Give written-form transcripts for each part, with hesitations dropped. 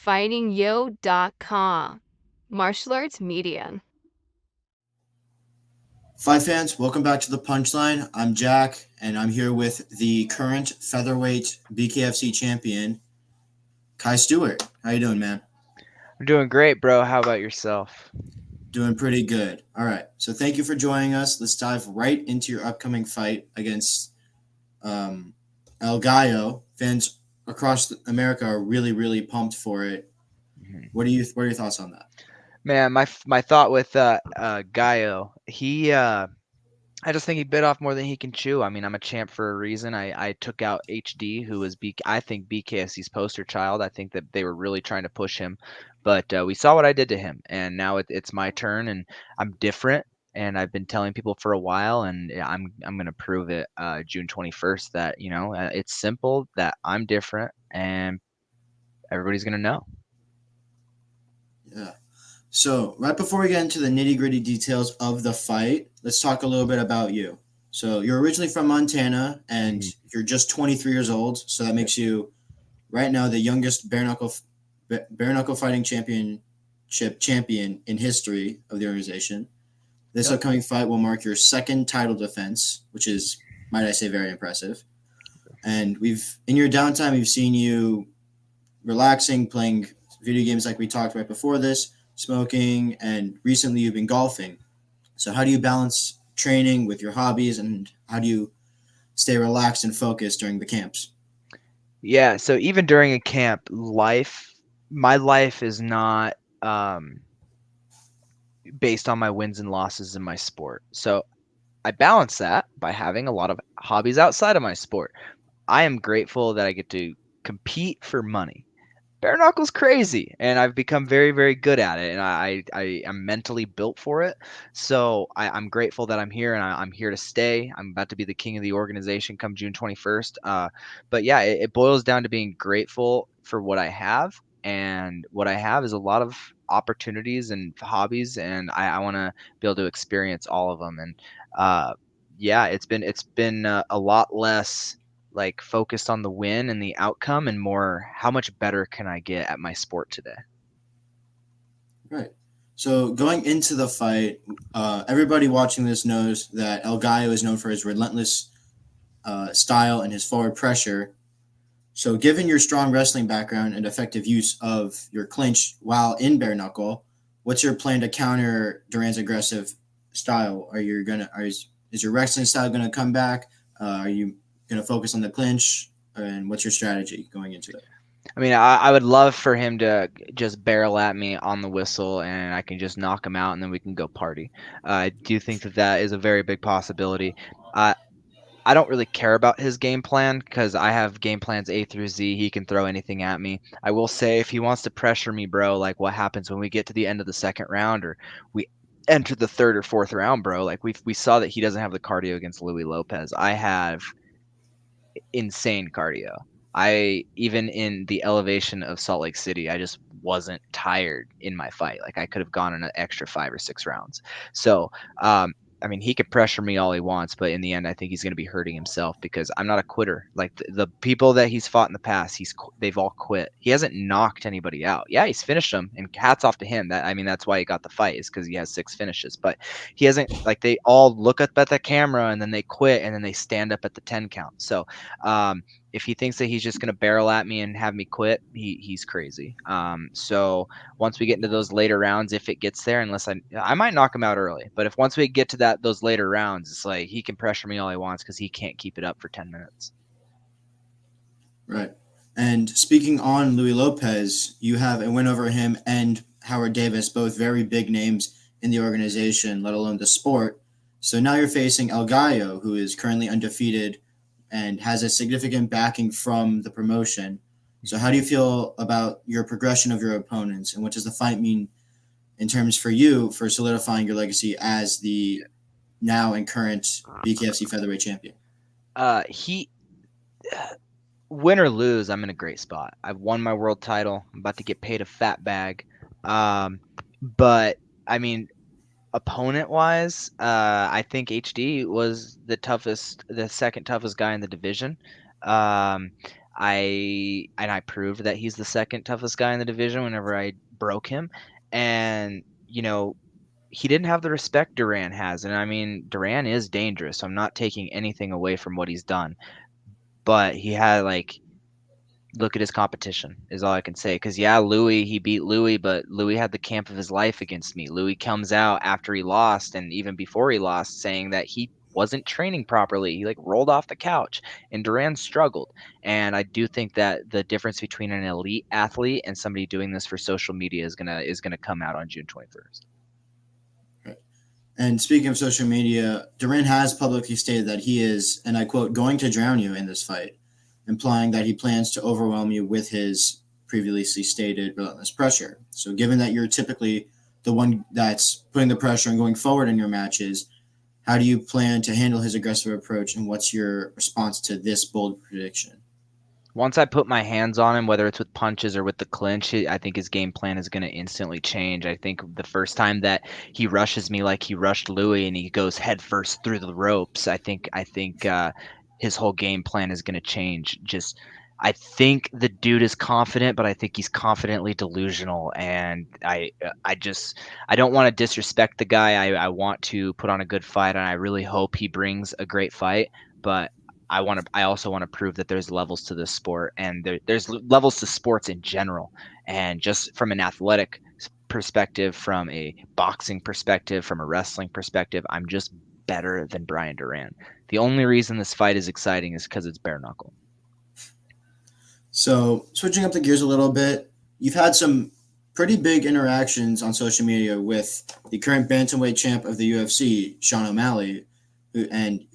fightingyo.com. Martial arts media. Fight fans, welcome back to the Punchline. I'm Jack, and I'm here with the current featherweight BKFC champion, Kai Stewart. How you doing, man? I'm doing great, bro. How about yourself? Doing pretty good. All right, so thank you for joining us. Let's dive right into your upcoming fight against um, El Gallo. Fans across America are really, really pumped for it. Mhm. What are your thoughts on that? Man, my thought with Gallo, I just think he bit off more than he can chew. I mean, I'm a champ for a reason. I took out HD, who was I think BKFC's poster child. I think that they were really trying to push him, but we saw what I did to him, and now it's my turn, and I'm different. And I've been telling people for a while, and I'm gonna prove it June 21st that it's simple that I'm different, and everybody's gonna know. Yeah. So, right before we get into the nitty gritty details of the fight, let's talk a little bit about you. So, you're originally from Montana and Mhm. you're just 23 years old. So, that makes you right now the youngest bare knuckle fighting championship champion in history of the organization. This Yep. upcoming fight will mark your second title defense, which is, might I say, very impressive. And in your downtime, we've seen you relaxing, playing video games like we talked right before this, smoking, and recently you've been golfing. So, how do you balance training with your hobbies, and how do you stay relaxed and focused during the camps? Yeah, so even during a camp, my life is not um, based on my wins and losses in my sport. So I balance that by having a lot of hobbies outside of my sport. I am grateful that I get to compete for money. Bare knuckles crazy, and I've become very, very good at it, and I am mentally built for it. So I'm grateful that I'm here, and I'm here to stay. I'm about to be the king of the organization come June 21st. But yeah, it boils down to being grateful for what I have, and what I have is a lot of opportunities and hobbies, and I want to be able to experience all of them. And uh, yeah, it's been a lot less like focused on the win and the outcome and more how much better can I get at my sport today. Right. So, going into the fight, everybody watching this knows that El Gallo is known for his relentless style and his forward pressure. So, given your strong wrestling background and effective use of your clinch while in bare knuckle, what's your plan to counter Duran's aggressive style? Is your wrestling style gonna come back? Are you gonna focus on the clinch? And what's your strategy going into it? I mean, I would love for him to just barrel at me on the whistle and I can just knock him out and then we can go party. I do think that that is a very big possibility. Uh, I don't really care about his game plan because I have game plans A through Z. He can throw anything at me. I will say if he wants to pressure me, bro, like what happens when we get to the end of the second round or we enter the third or fourth round, bro? Like we saw that he doesn't have the cardio against Louis Lopez. I have insane cardio. I even in the elevation of Salt Lake City, I just wasn't tired in my fight. Like I could have gone in an extra 5 or 6 rounds. So, I mean, he could pressure me all he wants, but in the end, I think he's going to be hurting himself because I'm not a quitter. Like the people that he's fought in the past, they've all quit. He hasn't knocked anybody out. Yeah, he's finished them, and hats off to him. That I mean, that's why he got the fight is because he has 6 finishes. But he hasn't like they all look up at the camera and then they quit and then they stand up at the 10 count. So um, if he thinks that he's just going to barrel at me and have me quit, he's crazy. So once we get into those later rounds, if it gets there, unless I might knock him out early, but if once we get to those later rounds, it's like he can pressure me all he wants because he can't keep it up for 10 minutes. Right. And speaking on Louis Lopez, you have a win over him and Howard Davis, both very big names in the organization, let alone the sport. So now you're facing El Gallo, who is currently undefeated and has a significant backing from the promotion. So how do you feel about your progression of your opponents, and what does the fight mean in terms for you for solidifying your legacy as the now and current BKFC featherweight champion? He win or lose, I'm in a great spot. I've won my world title. I'm about to get paid a fat bag. But I mean, opponent wise, I think HD was the second toughest guy in the division. Um, I proved that he's the second toughest guy in the division whenever I broke him, and he didn't have the respect Duran has, and I mean Duran is dangerous. So I'm not taking anything away from what he's done, but he had look at his competition is all I can say. Because yeah, he beat Louis, but Louis had the camp of his life against me. Louis comes out after he lost, and even before he lost, saying that he wasn't training properly. He rolled off the couch, and Duran struggled. And I do think that the difference between an elite athlete and somebody doing this for social media is gonna come out on June 21st. And speaking of social media, Duran has publicly stated that he is, and I quote, going to drown you in this fight, implying that he plans to overwhelm you with his previously stated relentless pressure. So, given that you're typically the one that's putting the pressure and going forward in your matches, how do you plan to handle his aggressive approach, and what's your response to this bold prediction? Once I put my hands on him, whether it's with punches or with the clinch, I think his game plan is going to instantly change. I think the first time that he rushes me like he rushed Louis and he goes head first through the ropes, I think his whole game plan is going to change. Just I think the dude is confident, but I think he's confidently delusional, and I don't want to disrespect the guy. I want to put on a good fight, and I really hope he brings a great fight, but I also want to prove that there's levels to this sport, and there's levels to sports in general. And just from an athletic perspective, from a boxing perspective, from a wrestling perspective, I'm just better than Bryan Duran. The only reason this fight is exciting is because it's bare knuckle. So, switching up the gears a little bit, you've had some pretty big interactions on social media with the current bantamweight champ of the UFC, Sean O'Malley,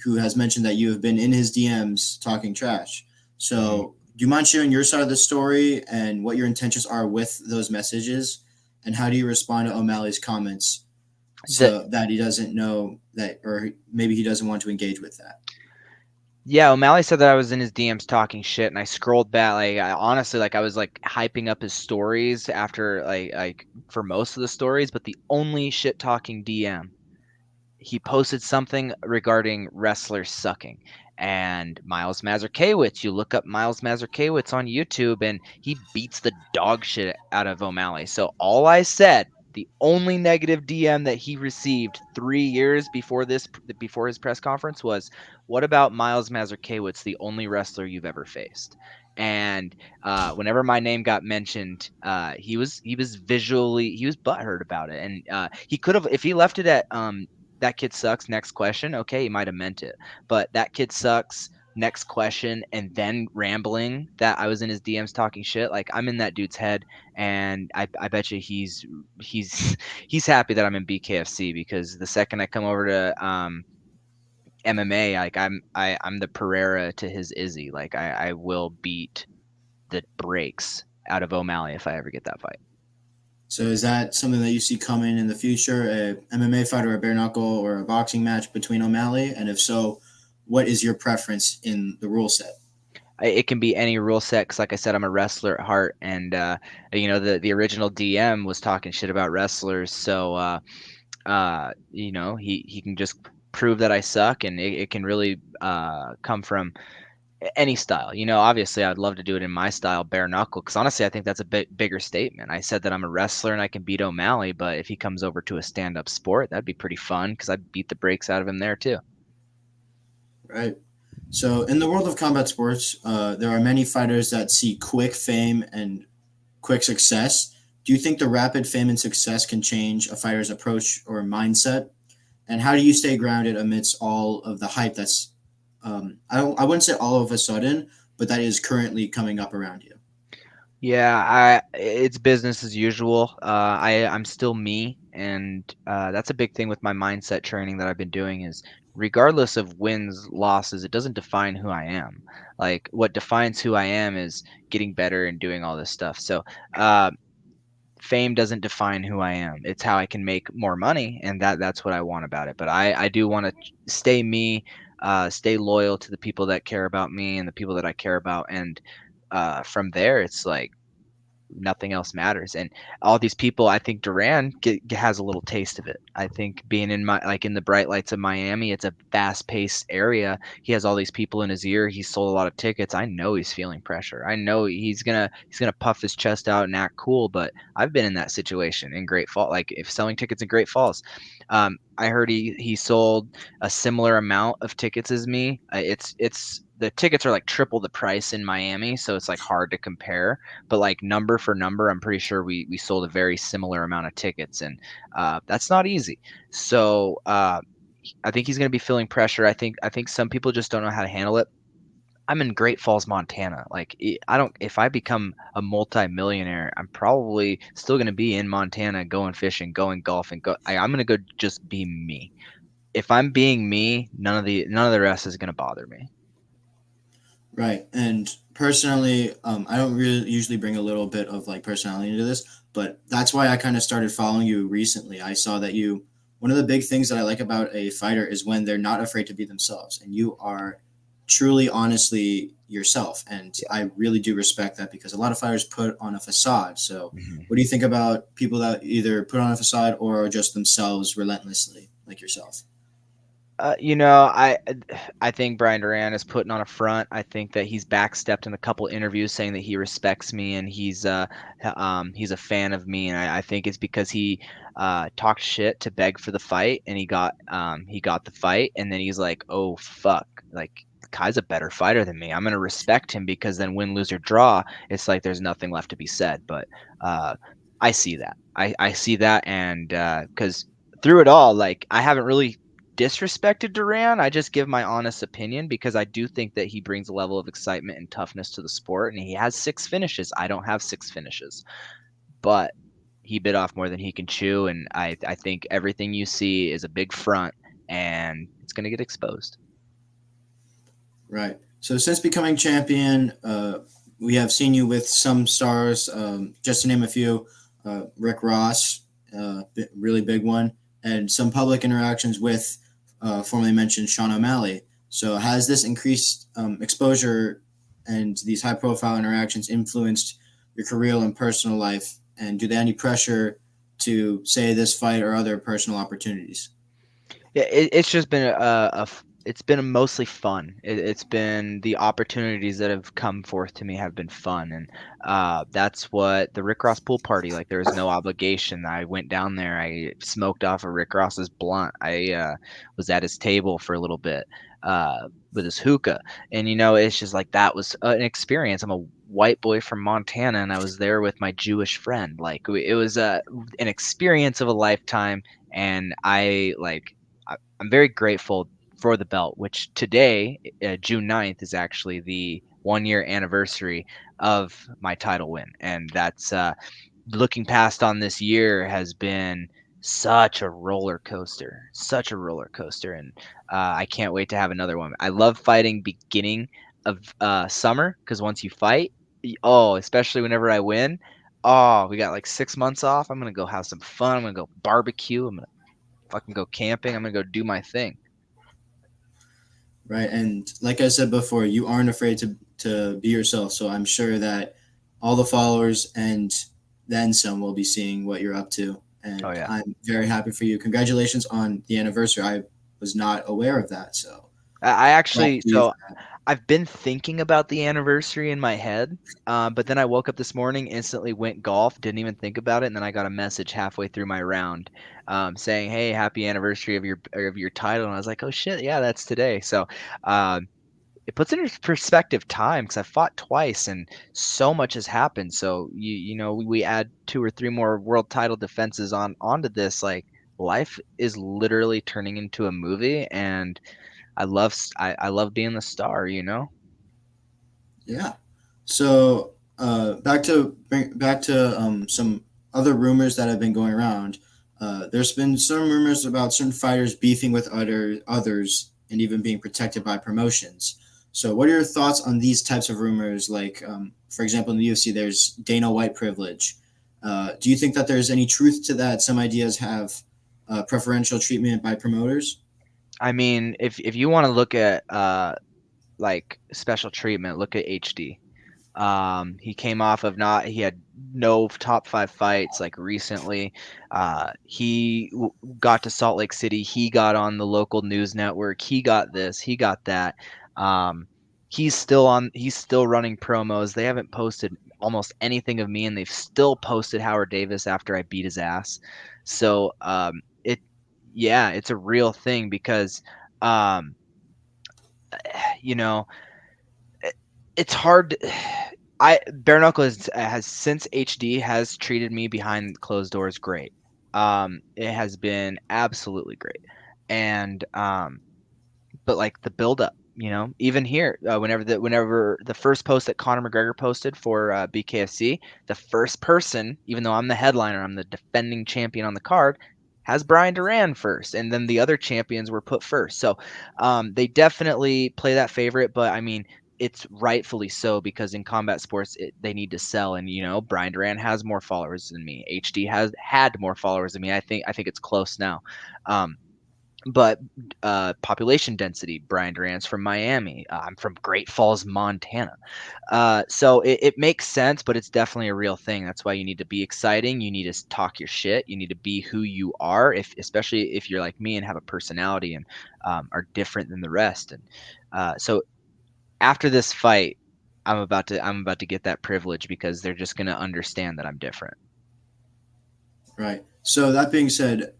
who has mentioned that you have been in his DMs talking trash. So, do you mind sharing your side of the story and what your intentions are with those messages? And how do you respond to O'Malley's comments The so that he doesn't know that, or maybe he doesn't want to engage with that? Yeah, O'Malley said that I was in his DMs talking shit, and I scrolled back. I honestly, I was hyping up his stories after for most of the stories, but the only shit talking DM, he posted something regarding wrestlers sucking. And Miles Mazurkiewicz, you look up Miles Mazurkiewicz on YouTube, and he beats the dog shit out of O'Malley. So all I said, the only negative DM that he received 3 years before his press conference was, "What about Miles Mazurkiewicz, the only wrestler you've ever faced?" And whenever my name got mentioned, he was butthurt about it, and he could have, if he left it at that kid sucks, next question, okay, he might have meant it. But that kid sucks, next question, and then rambling that I was in his DMs talking shit, I'm in that dude's head, and I bet you he's he's happy that I'm in BKFC, because the second I come over to MMA, I'm the Pereira to his Izzy. I will beat the brakes out of O'Malley if I ever get that fight. So is that something that you see coming in the future, a MMA fight or a bare knuckle or a boxing match between O'Malley? And if so, what is your preference in the rule set? It can be any rule set, because like I said, I'm a wrestler at heart, and the original DM was talking shit about wrestlers, so he can just prove that I suck, and it can really come from any style. Obviously I'd love to do it in my style, bare knuckle, because honestly I think that's a bit bigger statement. I said that I'm a wrestler and I can beat O'Malley, but if he comes over to a stand-up sport, that'd be pretty fun, because I'd beat the brakes out of him there too. Right. So in the world of combat sports, there are many fighters that see quick fame and quick success. Do you think the rapid fame and success can change a fighter's approach or mindset? And how do you stay grounded amidst all of the hype that's, I wouldn't say all of a sudden, but that is currently coming up around you? Yeah, it's business as usual. I'm still me, and that's a big thing with my mindset training that I've been doing is, regardless of wins, losses, it doesn't define who I am. What defines who I am is getting better and doing all this stuff. So, fame doesn't define who I am. It's how I can make more money, and that's what I want about it. But I do want to stay me, stay loyal to the people that care about me and the people that I care about, and from there, it's nothing else matters. And all these people, I think Duran has a little taste of it. I think being in in the bright lights of Miami, it's a fast-paced area. He has all these people in his ear. He's sold a lot of tickets. I know he's feeling pressure. I know he's gonna puff his chest out and act cool. But I've been in that situation in Great Falls, like if selling tickets in Great Falls. I heard he sold a similar amount of tickets as me. It's the tickets are like triple the price in Miami, so it's like hard to compare. But like number for number, I'm pretty sure we sold a very similar amount of tickets, and that's not easy. So I think he's going to be feeling pressure. I think some people just don't know how to handle it. I'm in Great Falls, Montana. Like I don't if I become a multi-millionaire, I'm probably still going to be in Montana going fishing, going golfing, I'm going to go just be me. If I'm being me, none of the rest is going to bother me. Right. And personally, I don't really usually bring a little bit of like personality into this, but that's why I kind of started following you recently. I saw that one of the big things that I like about a fighter is when they're not afraid to be themselves, and you are truly, honestly yourself. And I really do respect that because a lot of fighters put on a facade. So, Mhm. what do you think about people that either put on a facade or are just themselves relentlessly, like yourself? You know, I think Brian Duran is putting on a front. I think that he's backstepped in a couple interviews saying that he respects me and he's a fan of me, and I think it's because he talked shit to beg for the fight, and he got the fight, and then he's like, oh fuck, like Kai's a better fighter than me. I'm gonna respect him because then win, lose or draw, it's like there's nothing left to be said. But uh, I see that. I see that, and because through it all, like I haven't really disrespected Duran. I just give my honest opinion because I do think that he brings a level of excitement and toughness to the sport, and he has 6 finishes. I don't have 6 finishes, but he bit off more than he can chew, and I think everything you see is a big front, and it's gonna get exposed. Right. So since becoming champion, we have seen you with some stars. Just to name a few, Rick Ross, really big one, and some public interactions with formerly mentioned Sean O'Malley. So has this increased exposure and these high-profile interactions influenced your career and personal life? And do they have any pressure to say this fight or other personal opportunities? Yeah, it's just been it's been mostly fun. It's been the opportunities that have come forth to me have been fun, and that's what the Rick Ross pool party. Like there was no obligation. I went down there. I smoked off of Rick Ross's blunt. I was at his table for a little bit with his hookah, and it's just like that was an experience. I'm a white boy from Montana, and I was there with my Jewish friend. Like it was an experience of a lifetime, and I'm very grateful for the belt, which today, June 9th, is actually the 1 year anniversary of my title win. And that's looking past on this year has been such a roller coaster. And I can't wait to have another one. I love fighting beginning of summer because once you fight, oh, especially whenever I win, oh, we got like 6 months off. I'm going to go have some fun. I'm going to go barbecue. I'm going to fucking go camping. I'm gonna go do my thing. Right. And like I said before, you aren't afraid to be yourself. So I'm sure that all the followers and then some will be seeing what you're up to. Oh And yeah. I'm very happy for you. Congratulations on the anniversary. I was not aware of that. So I props actually to you so for that. I've been thinking about the anniversary in my head, but then I woke up this morning, instantly went golf, didn't even think about it, and then I got a message halfway through my round saying, "Hey, happy anniversary of your title," and I was like, "Oh shit, yeah, that's today." So um, it puts into perspective time because I fought twice and so much has happened. So we add 2 or 3 more world title defenses onto this. Like life is literally turning into a movie, and I love being the star. Yeah. So back to some other rumors that have been going around. There's been some rumors about certain fighters beefing with others and even being protected by promotions. So, what are your thoughts on these types of rumors? Like, for example, in the UFC, there's Dana White privilege. Do you think that there's any truth to that? Some ideas have preferential treatment by promoters. I mean, if you want to look at like special treatment, look at HD. He came off of he had no top 5 fights like recently. Got to Salt Lake City. He got on the local news network. He got this. He got that. Um, he's still running promos. They haven't posted almost anything of me, and they've still posted Howard Davis after I beat his ass. So yeah, it's a real thing because um, you know it's hard. I Bare Knuckle has since HD has treated me behind closed doors great. It has been absolutely great, and but like the build up, even here, whenever the first post that Conor McGregor posted for BKFC, the first person, even though I'm the headliner, I'm the defending champion on the card, has Bryan Duran first, and then the other champions were put first. So they definitely play that favorite, but I mean. It's rightfully so because in combat sports they need to sell, and Bryan Duran has more followers than me. HD has had more followers than me. I think it's close now. Um, but population density, Bryan Duran's from Miami. I'm from Great Falls, Montana. So it makes sense, but it's definitely a real thing. That's why you need to be exciting. You need to talk your shit. You need to be who you are, especially if you're like me and have a personality and are different than the rest. And so after this fight, I'm about to get that privilege because they're just gonna understand that I'm different. Right. So that being said,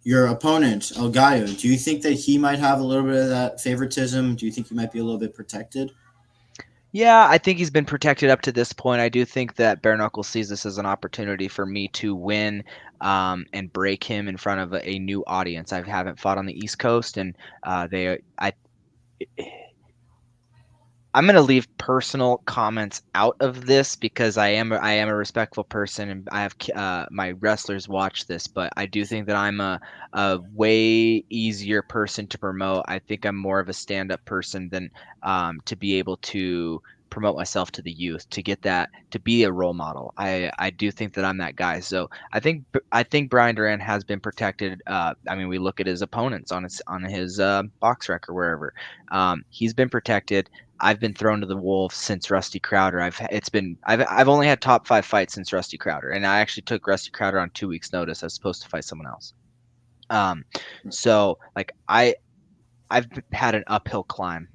your opponent El Gallo, do you think that he might have a little bit of that favoritism? Do you think he might be a little bit protected? Yeah, I think he's been protected up to this point. I do think that Bare Knuckle sees this as an opportunity for me to win and break him in front of a new audience. I haven't fought on the East Coast, and I'm gonna leave personal comments out of this because I am a respectful person and I have my wrestlers watch this, but I do think that I'm a way easier person to promote. I think I'm more of a stand-up person than to be able to promote myself to the youth to get that to be a role model. I do think that I'm that guy. So I think Bryan Duran has been protected. I mean, we look at his opponents on his box rec or wherever. He's been protected. I've been thrown to the wolves since Rusty Crowder. I've only had top 5 fights since Rusty Crowder, and I actually took Rusty Crowder on 2 weeks' notice. I was supposed to fight someone else. Um, so like I've had an uphill climb.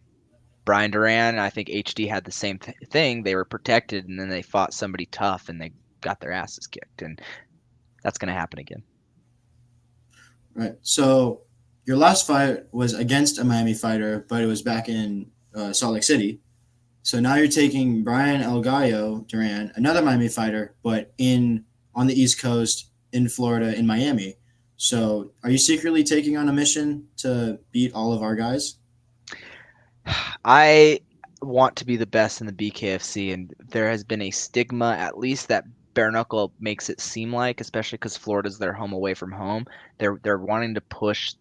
Bryan Duran, I think HD had the same thing. They were protected, and then they fought somebody tough, and they got their asses kicked, and that's gonna happen again. Right. So your last fight was against a Miami fighter, but it was back in Salt Lake City. So now you're taking Brian El Gallo Duran, another Miami fighter, but in on the East Coast, in Florida, in Miami. So are you secretly taking on a mission to beat all of our guys? I want to be the best in the BKFC, and there has been a stigma, at least that bare knuckle makes it seem like, especially because Florida's their home away from home. They're wanting to push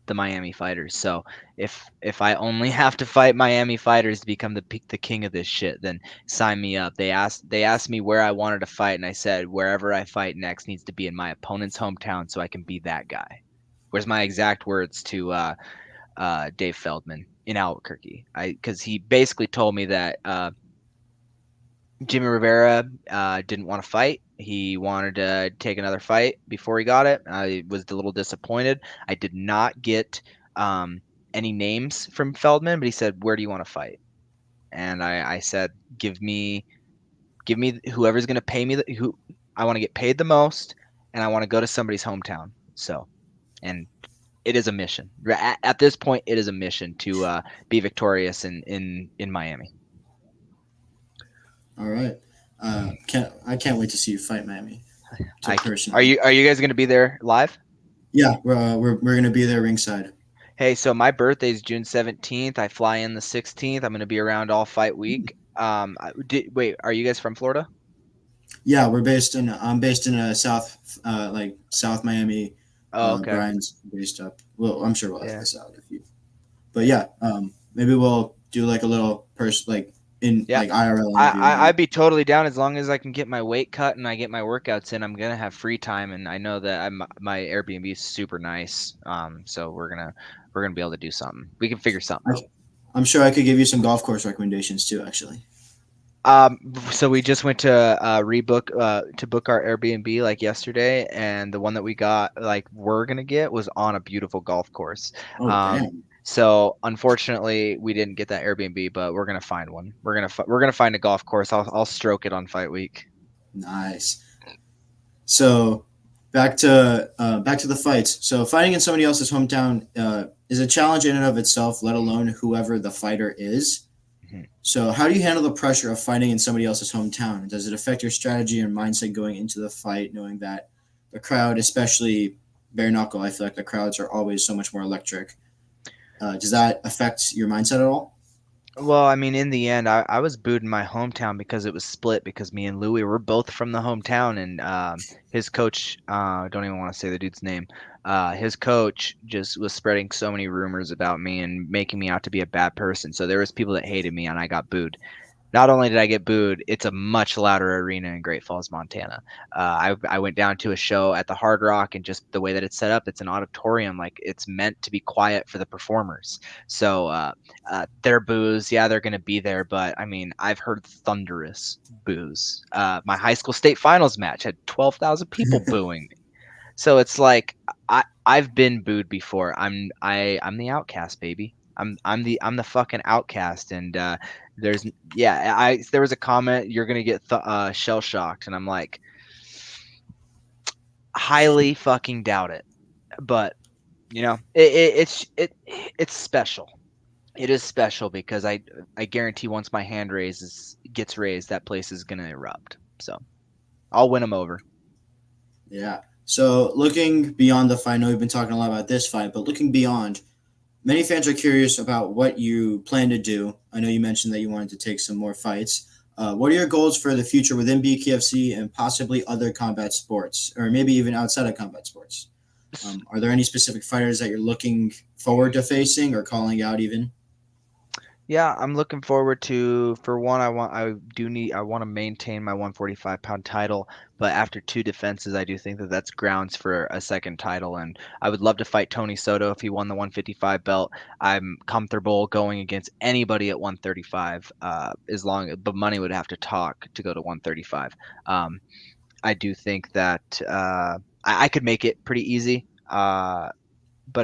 the Miami fighters. So if I only have to fight Miami fighters to become the king of this shit, then sign me up. They asked me where I wanted to fight, and I said wherever I fight next needs to be in my opponent's hometown, so I can be that guy. Where's my exact words to Dave Feldman in Albuquerque. Because he basically told me that Jimmy Rivera didn't want to fight. He wanted to take another fight before he got it. I was a little disappointed. I did not get any names from Feldman, but he said, "Where do you want to fight?" And I said, "Give me whoever's going to pay me. Who I want to get paid the most, and I want to go to somebody's hometown." So, and it is a mission. At this point, it is a mission to be victorious in Miami. All right. I can't wait to see you fight Miami. To Are personally. you guys going to be there live? Yeah, we're gonna be there ringside. Hey, so my birthday is June 17th. I fly in the 16th. I'm going to be around all fight week. Wait, are you guys from Florida? Yeah, I'm based in a South Miami. Oh, okay. Brian's based up. Well, I'm sure we'll have Yeah. this out if you. But yeah, maybe we'll do like a little in Yeah. like IRL I, interview I maybe. I'd be totally down as long as I can get my weight cut and I get my workouts in. I'm gonna have free time, and I know that my Airbnb is super nice. So we're gonna be able to do something. We can figure something out. I'm sure I could give you some golf course recommendations too, actually. So we just went to book our Airbnb like yesterday, and the one that we got, like we're gonna get, was on a beautiful golf course. Oh, Um, damn. so unfortunately, we didn't get that Airbnb, but we're gonna find one. We're gonna find a golf course. I'll stroke it on fight week. Nice. So back to the fights. So fighting in somebody else's hometown is a challenge in and of itself, let alone whoever the fighter is. Mhm. So how do you handle the pressure of fighting in somebody else's hometown? Does it affect your strategy and mindset going into the fight, knowing that the crowd, especially bare knuckle, I feel like the crowds are always so much more electric. Does that affect your mindset at all? Well, I mean, in the end, I was booed in my hometown because it was split because me and Louis were both from the hometown, and his coach, don't even want to say the dude's name. His coach just was spreading so many rumors about me and making me out to be a bad person. So there was people that hated me, and I got booed. Not only did I get booed, it's a much louder arena in Great Falls, Montana. I went down to a show at the Hard Rock, and just the way that it's set up, it's an auditorium. Like it's meant to be quiet for the performers. So their boos, yeah, they're going to be there. But I mean, I've heard thunderous boos. My high school state finals match had 12,000 people booing. So it's like I've been booed before. I'm the outcast, baby. I'm the fucking outcast, and there's yeah. There was a comment, you're gonna get shell shocked, and I'm like, highly fucking doubt it. But it's special. It is special because I guarantee once my hand gets raised, that place is gonna erupt. So I'll win them over. Yeah. So looking beyond the fight, I know we've been talking a lot about this fight, but looking beyond, many fans are curious about what you plan to do. I know you mentioned that you wanted to take some more fights. What are your goals for the future within BKFC and possibly other combat sports, or maybe even outside of combat sports? Are there any specific fighters that you're looking forward to facing or calling out even? Yeah, I'm looking forward to, for one, I want to maintain my 145-pound title, but after two defenses, I do think that that's grounds for a second title, and I would love to fight Tony Soto if he won the 155 belt. I'm comfortable going against anybody at 135, as long, but money would have to talk to go to 135. Um, I do think that I could make it pretty easy. But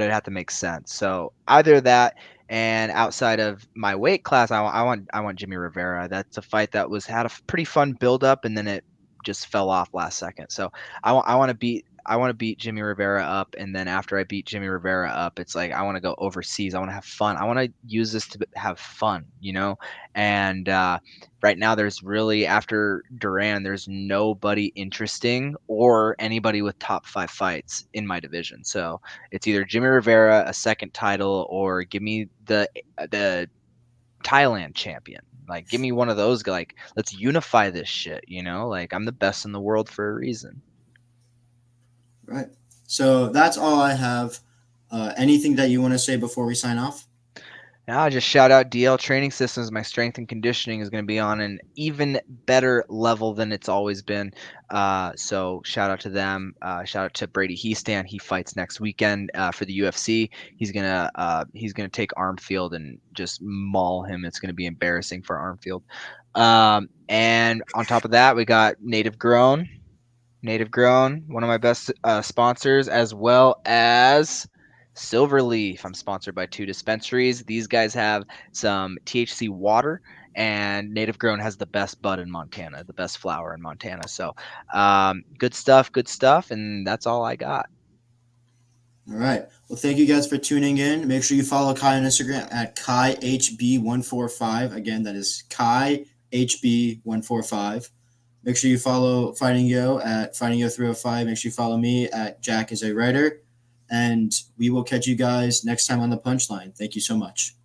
it'd have to make sense. So either that, and outside of my weight class, I want Jimmy Rivera. That's a fight that had a pretty fun build up, and then it just fell off last second. So I want to beat Jimmy Rivera up, and then after I beat Jimmy Rivera up, it's like I want to go overseas. I want to have fun. I want to use this to have fun, And right now, there's really, after Duran, there's nobody interesting or anybody with top 5 fights in my division. So it's either Jimmy Rivera, a second title, or give me the Thailand champion. Like, give me one of those. Like, let's unify this shit. Like, I'm the best in the world for a reason. Right. So that's all I have. Anything that you want to say before we sign off? Now, I just shout out DL Training Systems. My strength and conditioning is going to be on an even better level than it's always been. So shout out to them. Shout out to Brady Heastan. He fights next weekend for the UFC. He's gonna take Armfield and just maul him. It's gonna be embarrassing for Armfield. And on top of that, we got Native Grown. Native Grown, one of my best sponsors, as well as Silverleaf. I'm sponsored by 2 dispensaries. These guys have some THC water, and Native Grown has the best bud in Montana, the best flower in Montana. So, good stuff, and that's all I got. All right. Well, thank you guys for tuning in. Make sure you follow Kai on Instagram at KaiHB145. Again, that is KaiHB145. Make sure you follow Fighting Yo at Fighting Yo305. Make sure you follow me at Jack is a Writer. And we will catch you guys next time on the Punchline. Thank you so much.